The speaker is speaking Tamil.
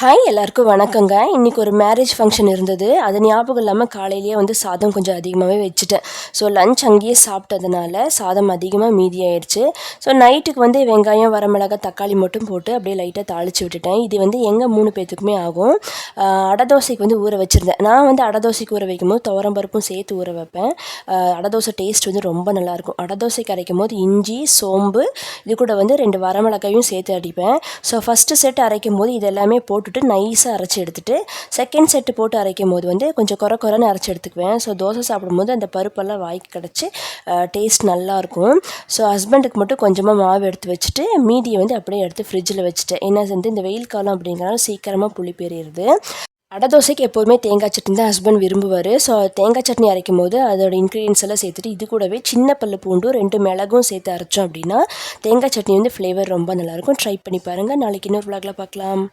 ஹாய் எல்லாருக்கும் வணக்கங்க. இன்றைக்கி ஒரு மேரேஜ் ஃபங்க்ஷன் இருந்தது. அது ஞாபகம் இல்லாமல் காலையிலேயே சாதம் கொஞ்சம் அதிகமாகவே வச்சுட்டேன். ஸோ லஞ்ச் அங்கேயே சாப்பிட்டதுனால சாதம் அதிகமாக மீதியாயிடுச்சு. ஸோ நைட்டுக்கு வெங்காயம், வரமிளகாய், தக்காளி மட்டும் போட்டு அப்படியே லைட்டாக தாளித்து விட்டுட்டேன். இது எங்கள் 3 பேர்த்துக்குமே ஆகும். அடை தோசைக்கு ஊற வச்சுருந்தேன். நான் அடை தோசைக்கு ஊற வைக்கும்போது துவரம் பருப்பும் சேர்த்து ஊற வைப்பேன். அடை தோசை டேஸ்ட் ரொம்ப நல்லாயிருக்கும். அடை தோசைக்கு அரைக்கும் போது இஞ்சி, சோம்பு, இது கூட 2 வரமிளகாயும் சேர்த்து அடிப்பேன். ஸோ ஃபஸ்ட்டு செட் அரைக்கும் போது இது எல்லாமே போட்டுட்டு நைஸாக அரைச்சி எடுத்துகிட்டு செகண்ட் செட்டு போட்டு அரைக்கும் போது கொஞ்சம் குறைன்னு அரைச்சி எடுத்துக்குவேன். ஸோ தோசை சாப்பிடும்போது அந்த பருப்பெல்லாம் வாய்க்கு கிடச்சி டேஸ்ட் நல்லாயிருக்கும். ஸோ ஹஸ்பண்டுக்கு மட்டும் கொஞ்சமாக மாவு எடுத்து வச்சுட்டு மீதியை அப்படியே எடுத்து ஃப்ரிட்ஜில் வச்சுட்டேன். ஏன்னா இந்த வெயில் காலம் அப்படிங்கிறனால சீக்கிரமாக புளி பெறிடுது. அடை தோசைக்கு எப்போதுமே தேங்காய் சட்னி தான் ஹஸ்பண்ட் விரும்புவார். ஸோ தேங்காய் சட்னி அரைக்கும் போது அதோட இன்க்ரீடியன்ஸ் எல்லாம் சேர்த்துட்டு இது கூடவே சின்ன பல்லு பூண்டும் 2 மிளகும் சேர்த்து அரைச்சோம் அப்படின்னா தேங்காய் சட்னி ஃப்ளேவர் ரொம்ப நல்லாயிருக்கும். ட்ரை பண்ணி பாருங்கள். நாளைக்கு இன்னொரு vlogல பார்க்கலாம்.